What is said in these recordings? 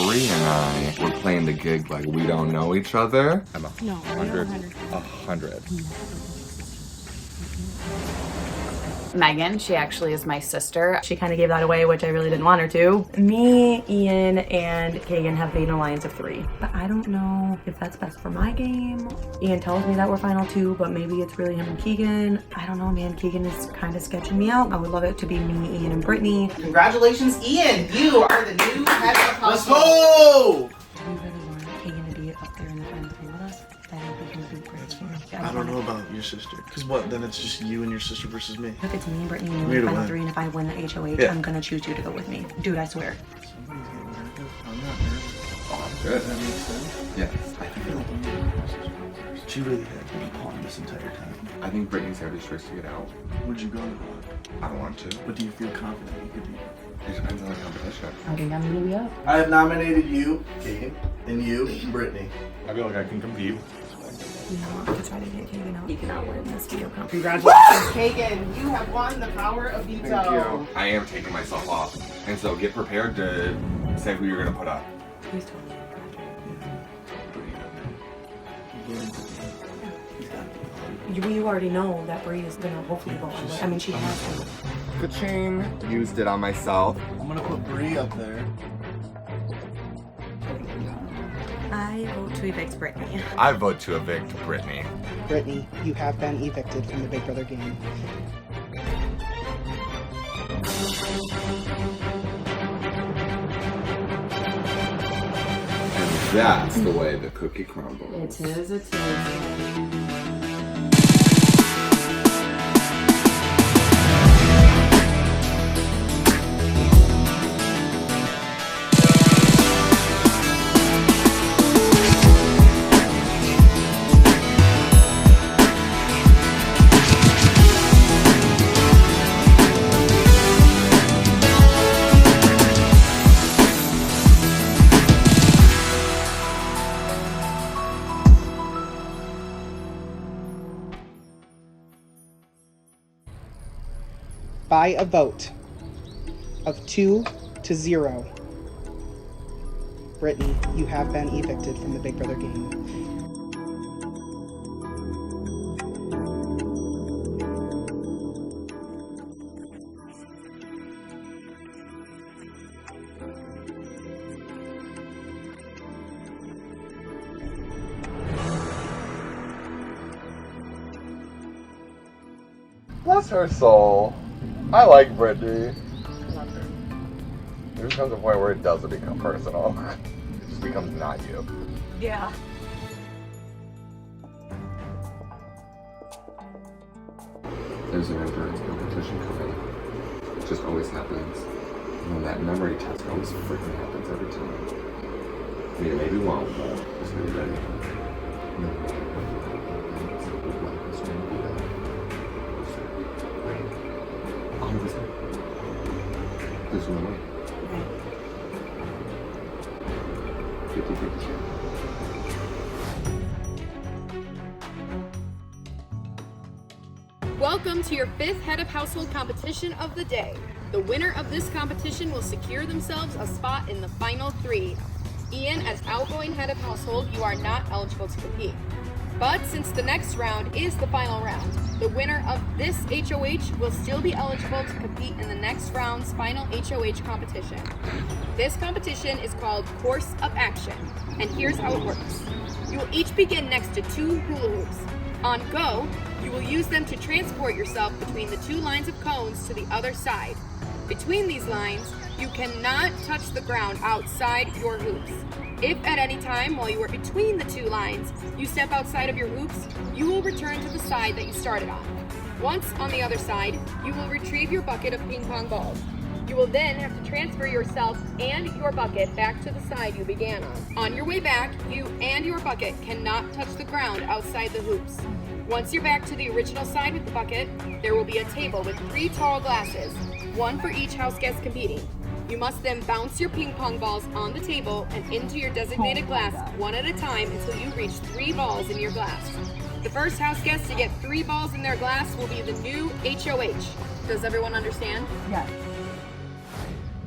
Bri and I were playing the gig like we don't know each other. I'm 100. Megan, she actually is my sister. She kind of gave that away, which I really didn't want her to. Me, Ian, and Kaghen have made an alliance of 3. But I don't know if that's best for my game. Ian tells me that we're final 2, but maybe it's really him and Kaghen. I don't know, man. Kaghen is kind of sketching me out. I would love it to be me, Ian, and Brittany. Congratulations, Ian! You are the new head of household. Let's go! Do you really want Kaghen to be up there in the final 3 with us? I think we can beat Brittany. I don't know about your sister. Because what, then it's just you and your sister versus me. If it's me and Brittany in the final 3, and if I win the H.O.H, I'm gonna choose you to go with me. Dude, I swear. Somebody's getting nervous. I'm not nervous. Oh, I'm good. Does that make sense? Yeah, I think it'll. She really had been calling this entire time. I think Brittany's had these tricks to get out. Would you go to I don't want to. But do you feel confident you could be? It depends on the competition. I think I'm gonna be up. I have nominated you, Kaghen, and you, Brittany. I feel like I can compete. You know what? To try to get Kaghen out. He cannot win this video comp. Congratulations, Kaghen! You have won the power of veto. Thank you. I am taking myself off. And so get prepared to say who you're going to put up. He's totally You already know that Bri is gonna hopefully go on. I mean, she has to. Ka-ching. Used it on myself. I'm gonna put Bri up there. I vote to evict Brittany. I vote to evict Brittany. Brittany, you have been evicted from the Big Brother game. And that's the way the cookie crumbles. It is. By a vote of 2-0, Brittany, you have been evicted from the Big Brother game. Bless her soul. I like Brittany. There comes a point where it doesn't become personal. It just becomes not you. Yeah. There's an endurance competition coming. It just always happens. And that memory test always freaking happens every time. I mean, it maybe won't, but just be ready. There's no way. 50-50 chance. Welcome to your 5th Head of Household competition of the day. The winner of this competition will secure themselves a spot in the final 3. Ian, as outgoing Head of Household, you are not eligible to compete. But since the next round is the final round, the winner of this H.O.H will still be eligible to compete in the next round's final H.O.H competition. This competition is called Course of Action, and here's how it works. You will each begin next to 2 hula hoops. On go, you will use them to transport yourself between the 2 lines of cones to the other side. Between these lines, you cannot touch the ground outside your hoops. If at any time while you are between the 2 lines, you step outside of your hoops, you will return to the side that you started on. Once on the other side, you will retrieve your bucket of ping pong balls. You will then have to transfer yourself and your bucket back to the side you began on. On your way back, you and your bucket cannot touch the ground outside the hoops. Once you're back to the original side with the bucket, there will be a table with 3 tall glasses, 1 for each house guest competing. You must then bounce your ping pong balls on the table and into your designated glass one at a time until you reach 3 balls in your glass. The first house guest to get 3 balls in their glass will be the new H.O.H. Does everyone understand? Yes.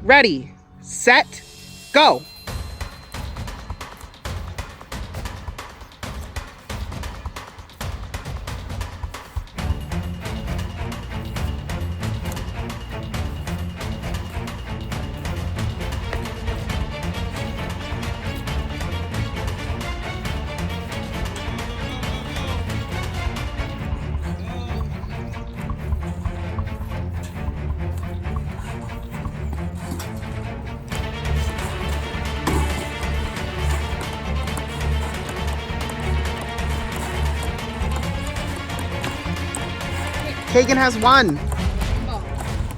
Ready, set, go. Kaghen has 1. Ball.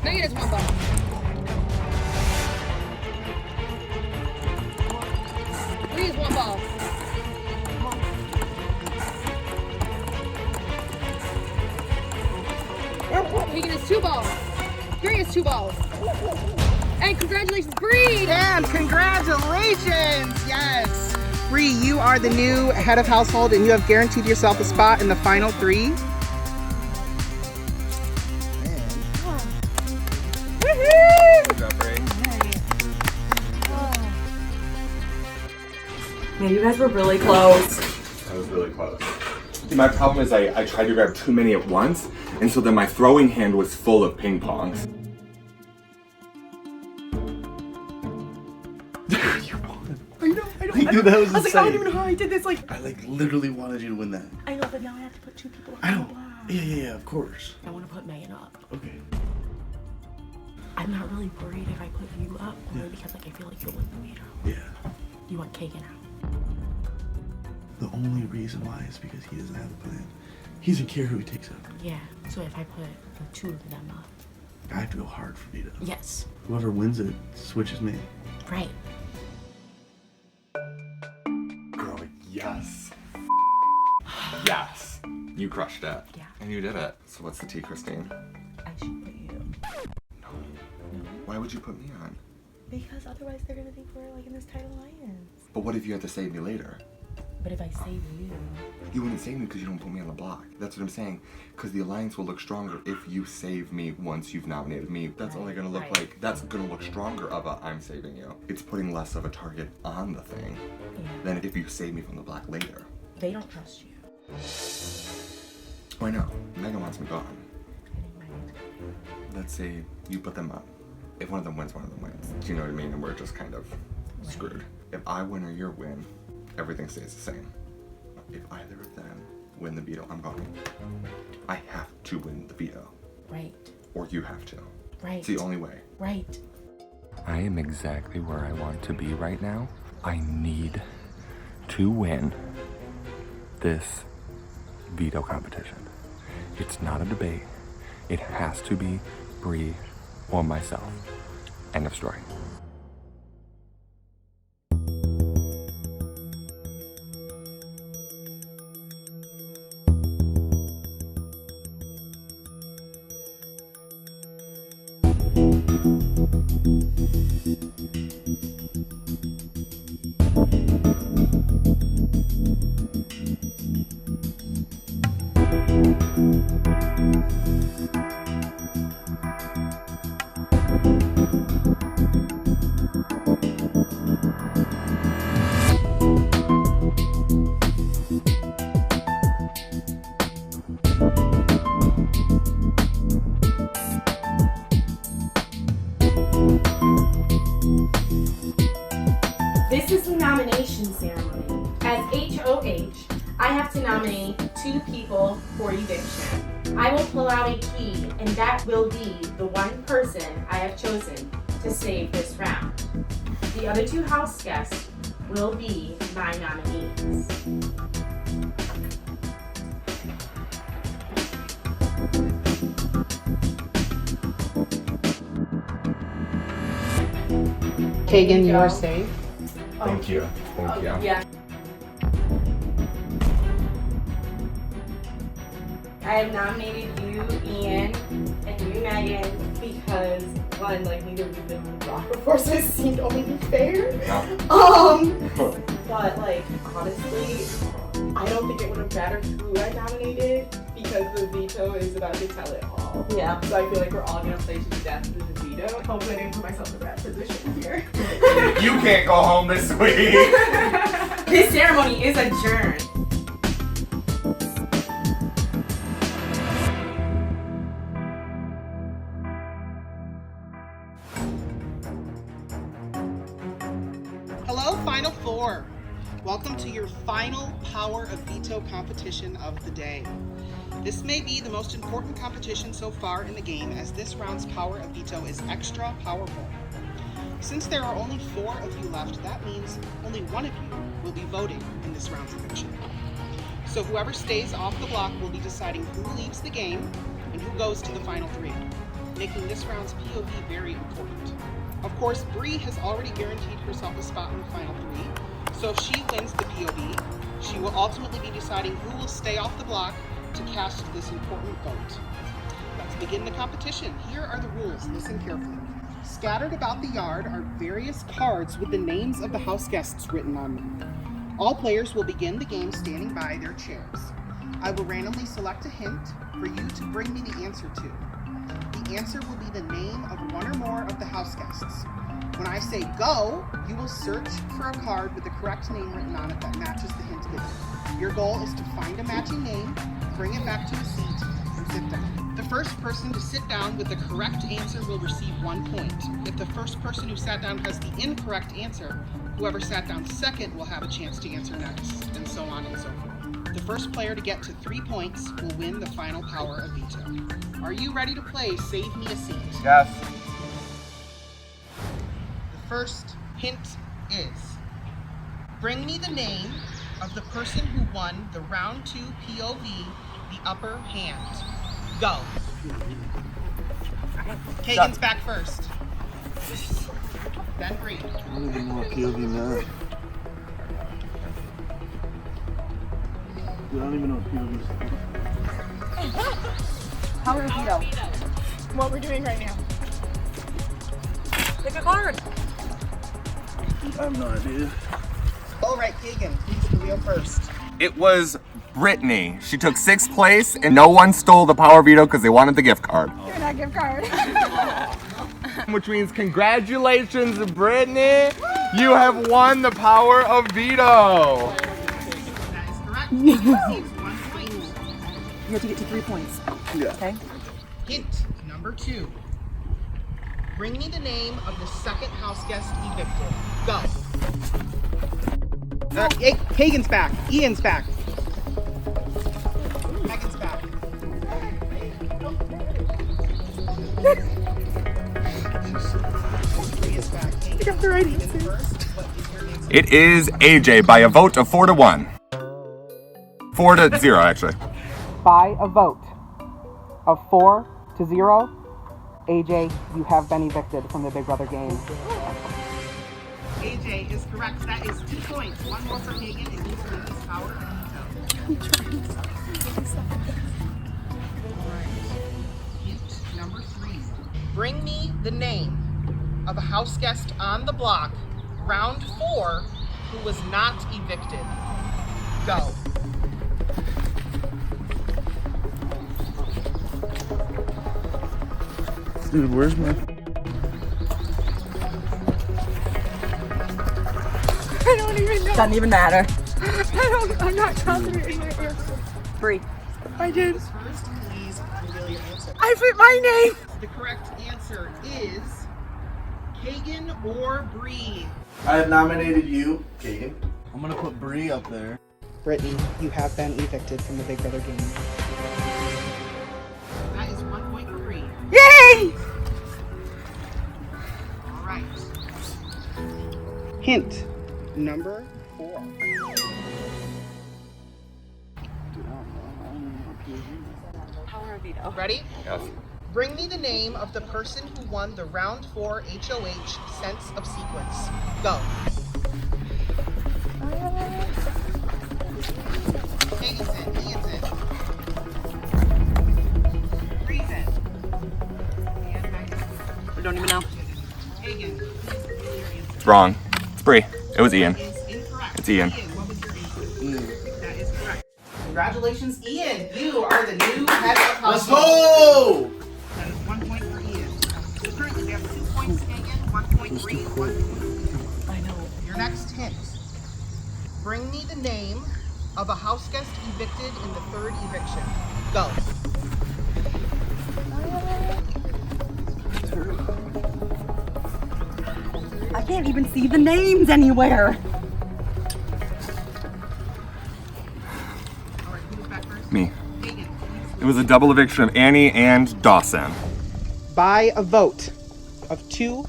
Megan has 1 ball. Bri has 1 ball. Kaghen has 2 balls. Bri has 2 balls. And congratulations, Bri! And congratulations! Yes! Bri, you are the new head of household and you have guaranteed yourself a spot in the final 3. Good job, Bri. Man, you guys were really close. That was really close. See, my problem is I tried to grab too many at once, and so then my throwing hand was full of ping pongs. You won. I know. I knew that was I was like, I insane. don't even know how I did this. Like, I literally wanted you to win that. I know, but now I have to put 2 people I on know. the block. Yeah, of course. I want to put Megan up. Okay. I'm not really worried if I put you up, only because like I feel like you'll win the veto. Yeah. You want Kaghen out. The only reason why is because he doesn't have a plan. He doesn't care who he takes out. Yeah. So if I put the 2 of them up. I have to go hard for veto. Yes. Whoever wins it switches me. Right. Girl, yes. Yes. You crushed it. Yeah. And you did it. So what's the tea, Christine? I should put you. No. Why would you put me on? Because otherwise they're gonna think we're like in this tight alliance. But what if you had to save me later? But if I save you. You wouldn't save me because you don't put me on the block. That's what I'm saying. Because the alliance will look stronger if you save me once you've nominated me. That's only gonna look like, that's gonna look stronger of a I'm saving you. It's putting less of a target on the thing than if you save me from the block later. They don't trust you. Oh, I know. Megan wants me gone. I think Megan's gonna Let's say you put them up. If one of them wins, one of them wins. Do you know what I mean? And we're just kind of screwed. If I win or you win, everything stays the same. If either of them win the veto, I'm gone. I have to win the veto. Right. Or you have to. Right. It's the only way. Right. I am exactly where I want to be right now. I need to win this veto competition. It's not a debate. It has to be Bri or myself. End of story. This is the nomination ceremony. As H.O.H, I have to nominate 2 people for eviction. I will pull out a key, and that will be the one person I have chosen to save this round. The other 2 house guests will be my nominees. Kaghen, you are safe. Thank you. Thank you. Yeah. I have nominated you, Ian, and you, Megan, because one, like neither of you have been on the block before, so it seemed only fair. But like honestly, I don't think it would have mattered who I nominated because the veto is about to tell it all. Yeah. So I feel like we're all gonna play to the death with the veto. Hopefully I didn't put myself in that position here. You can't go home this week. This ceremony is adjourned. Hello, Final 4. Welcome to your final Power of Veto competition of the day. This may be the most important competition so far in the game, as this round's Power of Veto is extra powerful. Since there are only 4 of you left, that means only one of you will be voting in this round's eviction. So whoever stays off the block will be deciding who leaves the game, and who goes to the final 3, making this round's POV very important. Of course, Bri has already guaranteed herself a spot in the final 3, so if she wins the POV, she will ultimately be deciding who will stay off the block to cast this important vote. Let's begin the competition. Here are the rules. Listen carefully. Scattered about the yard are various cards with the names of the house guests written on them. All players will begin the game standing by their chairs. I will randomly select a hint for you to bring me the answer to. The answer will be the name of one or more of the house guests. When I say go, you will search for a card with the correct name written on it that matches the hint given. Your goal is to find a matching name, bring it back to a seat, and sit down. The first person to sit down with the correct answer will receive 1 point. If the first person who sat down has the incorrect answer, whoever sat down second will have a chance to answer next, and so on and so forth. The first player to get to 3 points will win the final power of veto. Are you ready to play Save Me a Seat? Yes. The first hint is, bring me the name of the person who won the round 2 POV, the upper hand. Go. Kaghen's back first. Then Bri. I don't even know what POV now. Dude, I don't even know what POV is. Power of veto. What we're doing right now. Pick a card. I have no idea. All right, Kaghen, please reveal first. It was Brittany. She took 6th place, and no one stole the power veto because they wanted the gift card. You're not gift card. Which means congratulations, Brittany. You have won the power of veto. That is correct. She receives 1 point. You have to get to 3 points. Yeah. Okay? Hint number 2. Bring me the name of the second house guest evicted. Go. Kaghen's back. Ian's back. Megan's back. Ian's back. I got the right answer. First, what is your answer? It is AJ by a vote of 4 to 1. 4 to 0, actually. By a vote of 4 to 0, AJ, you have been evicted from the Big Brother game. AJ is correct. That is 2 points. 1 more for Kaghen, and he's win this power of veto. Alright. Hint number 3. Bring me the name of a house guest on the block, round 4, who was not evicted. Go. Dude, where's my... I don't even know. Doesn't even matter. I'm not confident in my answer. Bri. I did. First, please reveal your answer. I put my name. The correct answer is Kaghen or Bri. I have nominated you, Kaghen. I'm gonna put Bri up there. Brittany, you have been evicted from the Big Brother game. That is 1 point for Bri. Yay! All right. Hint number 4. Power of veto. Ready? Yes. Bring me the name of the person who won the round 4 H.O.H. Sense of Sequence. Go. Kaghen's in. Ian's in. Bri's in. And Megan's in. I don't even know. Kaghen, please reveal your answer. Wrong. It's Bri. It was Ian. That is incorrect. It's Ian. What was your answer? That is correct. Congratulations, Ian. You are the new head of Let's household. go! That is 1 point for Ian. So currently we have 2 points, Kaghen, 1 point Bri, 1 point. I know. Your next hint. Bring me the name of a house guest evicted in the 3rd eviction. Go. I can't even see the names anywhere. All right, who's back first? Me. Kaghen, please. It was a double eviction of Annie and Dawson. By a vote of 2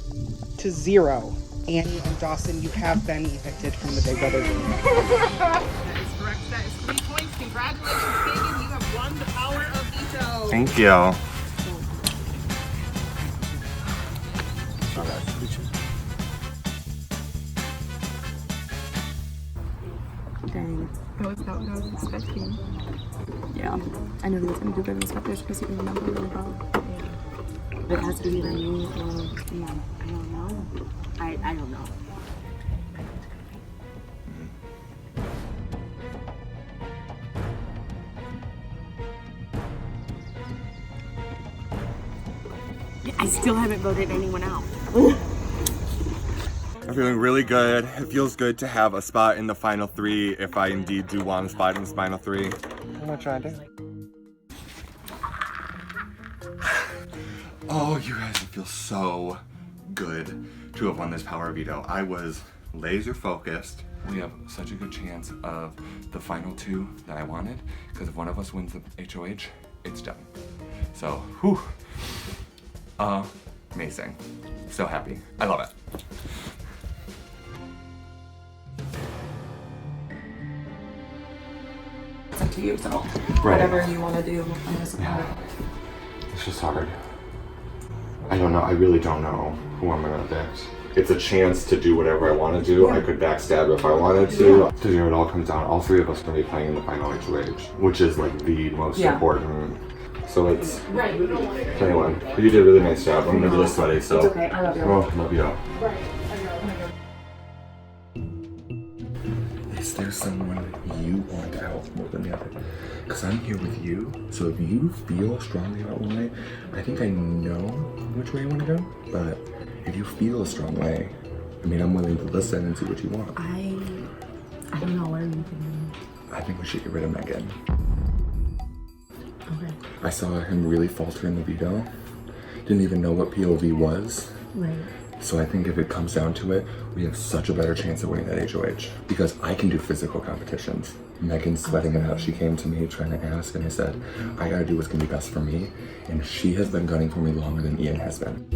to 0, Annie and Dawson, you have been evicted from the Big Brother game. That is correct. That is 3 points. Congratulations, Kaghen. You have won the power Power of Veto. Thank you. Dang. That was not what I was expecting. Yeah. I knew he was going to do good in this competition because he can remember really well. But it has to be either me or... Yeah, I don't know. I don't know. I still haven't voted anyone out. I'm feeling really good. It feels good to have a spot in the final 3 if I indeed do want a spot in this final 3. What am I trying to do? Oh, you guys, it feels so good to have won this Power of Veto. I was laser focused. We have such a good chance of the final 2 that I wanted, because if one of us wins the H.O.H, it's done. So, whew. Amazing. So happy. I love it. It's up to you, so whatever you want to do, I'm just It's just hard. I don't know. I really don't know who I'm gonna evict. It's a chance to do whatever I want to do. I could backstab if I wanted to. To do it all comes down. All 3 of us are gonna be playing in the final H.O.H, which is like the most important. So it's Right, you don't want it. anyone. You did a really nice job. I'm gonna be really sweaty, so. It's okay. I love you. Oh, love you. Right, I know. Is there someone you want out more than the other? Because I'm here with you, so if you feel strongly about one way, I think I know which way you want to go, but if you feel a strong way, I mean, I'm willing to listen and see what you want. I don't know. What are you thinking? I think we should get rid of Megan. Okay. I saw him really falter in the veto. Didn't even know what POV was. Right. So I think if it comes down to it, we have such a better chance of winning that H.O.H. Because I can do physical competitions. Megan's sweating it out. She came to me trying to ask, and I said, I gotta do what's gonna be best for me. And she has been gunning for me longer than Ian has been.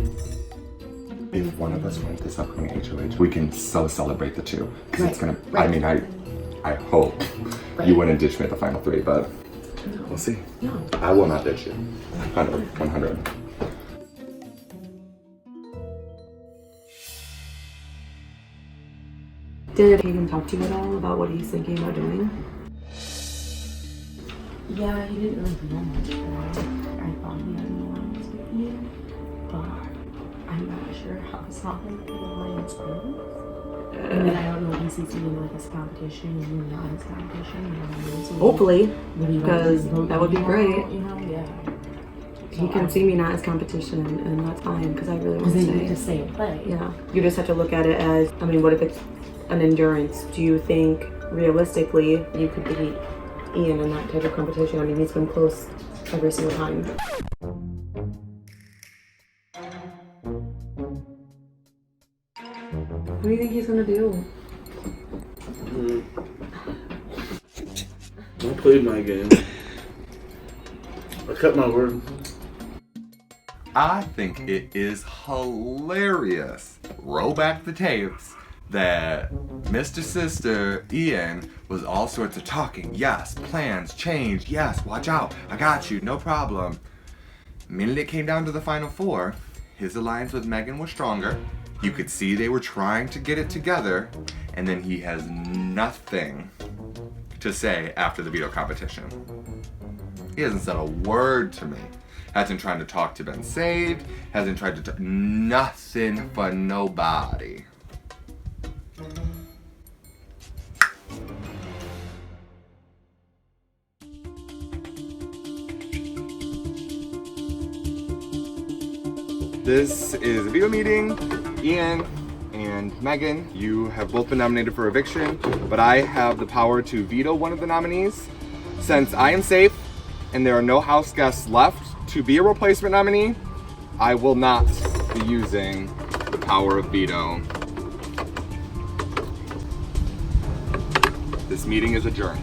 If one of us wins this upcoming H.O.H, we can so celebrate the 2. Because it's gonna, I mean, I hope you wouldn't ditch me at the final 3, but we'll see. No. I will not ditch you. 100. Did Kaghen talk to you at all about what he's thinking about doing? Yeah, he didn't really know much. I thought he had no lines with you, but I'm not sure how solid the alliance is. And then I don't know if he sees you in like his competition and you're not his competition. You know what I mean? So hopefully, because that would be great. You know, yeah. He can see me not as competition, and that's fine because I really want to Then you stay. just stay and play. Yeah, you just have to look at it as, I mean, what if it's an endurance? Do you think realistically you could beat Ian in that type of competition? I mean, he's been close every single time. What do you think he's gonna do? I played my game. I cut my word. I think it is hilarious. Roll back the tapes that Mr. Sister Ian was all sorts of talking. Yes, plans changed. Yes, watch out. I got you. No problem. The minute it came down to the final 4, his alliance with Megan was stronger. You could see they were trying to get it together, and then he has nothing to say after the veto competition. He hasn't said a word to me. Hasn't tried to talk to Ben Saved. Hasn't tried to talk. Nothing for nobody. This is a veto meeting. Ian and Megan, you have both been nominated for eviction, but I have the power to veto one of the nominees. Since I am safe and there are no house guests left to be a replacement nominee, I will not be using the power of veto. This meeting is adjourned.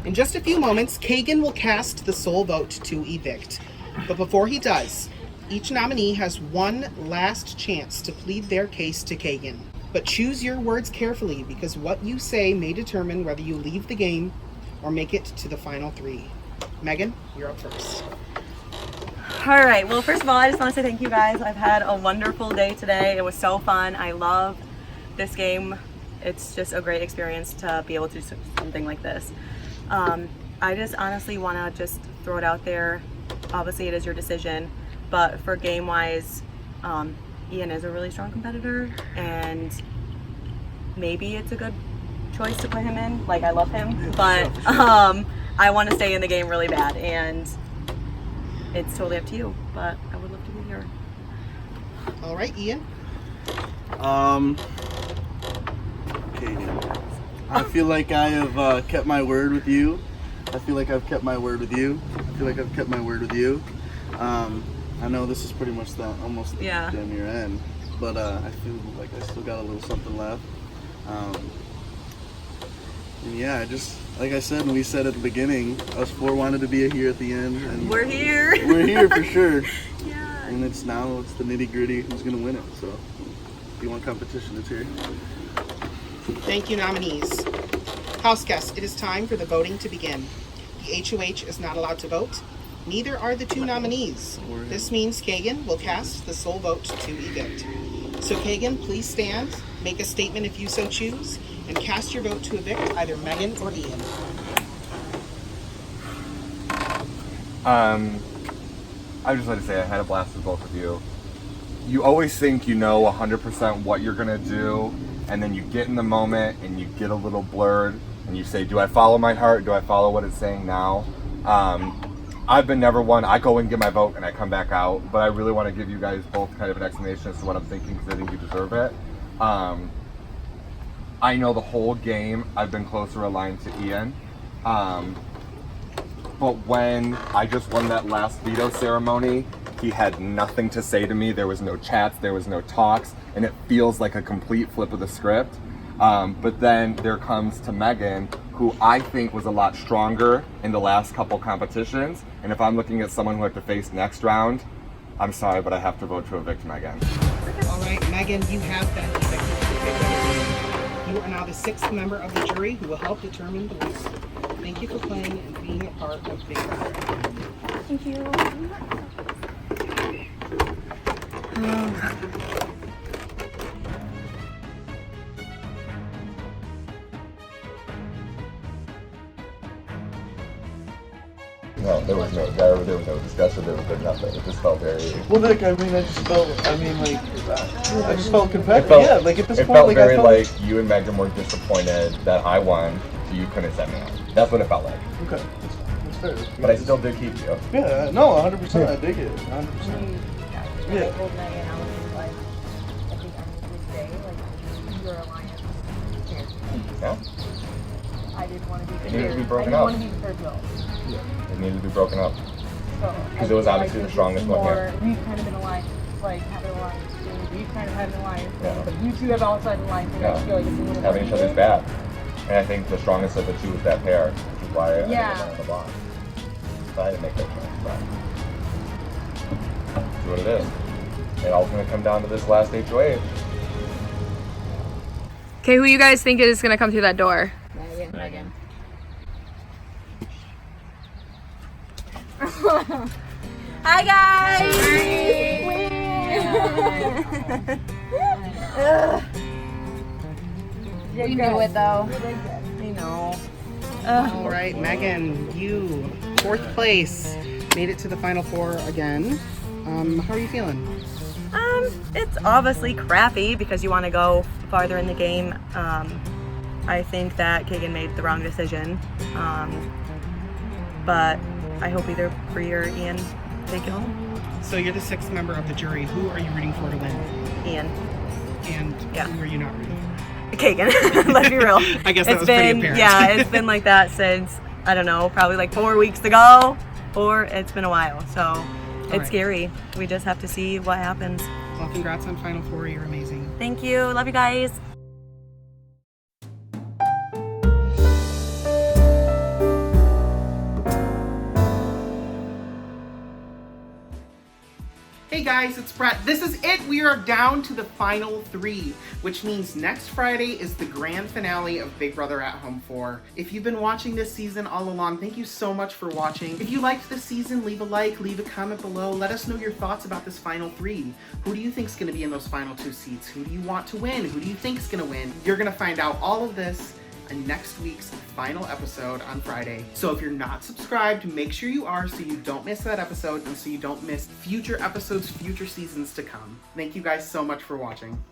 In just a few moments, Kaghen will cast the sole vote to evict. But before he does, each nominee has one last chance to plead their case to Kaghen. But choose your words carefully, because what you say may determine whether you leave the game or make it to the final 3. Megan, you're up first. All right, well, first of all, I just want to say thank you guys. I've had a wonderful day today. It was so fun. I love this game. It's just a great experience to be able to do something like this. I just honestly want to just throw it out there. Obviously, it is your decision, but for game-wise, Ian is a really strong competitor, and maybe it's a good choice to put him in. Like, I love him, but I want to stay in the game really bad, and it's totally up to you, but I would love to be here. All right, Ian. Kaghen, I feel like I have kept my word with you. I feel like I've kept my word with you. I know this is pretty much almost the damn near end, but I feel like I still got a little something left. And yeah, like I said, and we said at the beginning, us 4 wanted to be here at the end, and We're here. We're here for sure. Yeah. And it's the nitty gritty who's gonna win it. So if you want competition, it's here. Thank you, nominees. House guests, it is time for the voting to begin. The H.O.H is not allowed to vote. Neither are the 2 nominees. This means Kaghen will cast the sole vote to evict. So Kaghen, please stand, make a statement if you so choose, and cast your vote to evict either Megan or Ian. I just like to say I had a blast with both of you. You always think you know 100% what you're gonna do, and then you get in the moment and you get a little blurred, and you say, do I follow my heart? Do I follow what it's saying now? I've been never one. I go and get my vote and I come back out, but I really want to give you guys both kind of an explanation as to what I'm thinking, because I think you deserve it. I know the whole game I've been closer aligned to Ian, but when I just won that last veto ceremony, he had nothing to say to me. There was no chats, there was no talks, and it feels like a complete flip of the script. But then there comes to Megan, who I think was a lot stronger in the last couple competitions. And if I'm looking at someone who I have to face next round, I'm sorry, but I have to vote to evict Megan. All right, Megan, you have been evicted. You are now the 6th member of the jury who will help determine the winner. Thank you for playing and being a part of Big Brother. Thank you. No, there was no discussion, there was nothing. It just felt very... Well, Nick, I just felt competitive. It felt, Yeah, like at this it point, felt like very I felt like you and Megan were disappointed that I won, so you couldn't set me up. That's what it felt like. Okay, that's fair. But I still did keep you. Yeah, no, 100%. I dig it. 100%. I told Megan, I was like, at the end of this day, like, your alliance scared me. Yeah? I didn't want to be It needed to be I broken didn't up. want to be the third wheel. It needed to be broken up. So, Because it was obviously the strongest one here. We've kind of been alliance, like, had an alliance thing. We've kind of had an alliance thing. Yeah. But you 2 have outside alliance thing. I feel like it's a little Having each other's back. And I think the strongest of the 2 was that pair, which is why I Yeah. ended up on the block. So I didn't make that choice, but it's what it is. It all's going to come down to this last H.O.H. Okay, who you guys think is gonna come through that door? Megan. Hi guys! We knew it though. I know. All right, Megan, you 4th place, made it to the final 4 again. How are you feeling? It's obviously crappy because you want to go farther in the game. I think that Kaghen made the wrong decision. But I hope either Bri or Ian take it home. So you're the 6th member of the jury. Who are you rooting for to win? Ian. And who are you not rooting for? Kaghen. Let's be real. I guess that It's was been, pretty apparent. Yeah, it's been like that since, I don't know, probably like 4 weeks ago. Or it's been a while. So it's right. scary. We just have to see what happens. Well, congrats on Final 4. You're amazing. Thank you. Love you guys. Hey guys. guys, it's Brett. This is it. We are down to the final 3, which means next Friday is the grand finale of Big Brother at Home 4. If you've been watching this season all along, thank you so much for watching. If you liked this season, leave a like, leave a comment below. Let us know your thoughts about this final 3. Who do you think is going to be in those final 2 seats? Who do you want to win? Who do you think is going to win? You're going to find out all of this in next week's final episode on Friday. So if you're not subscribed, make sure you are so you don't miss that episode and so you don't miss future episodes, future seasons to come. Thank you guys so much for watching.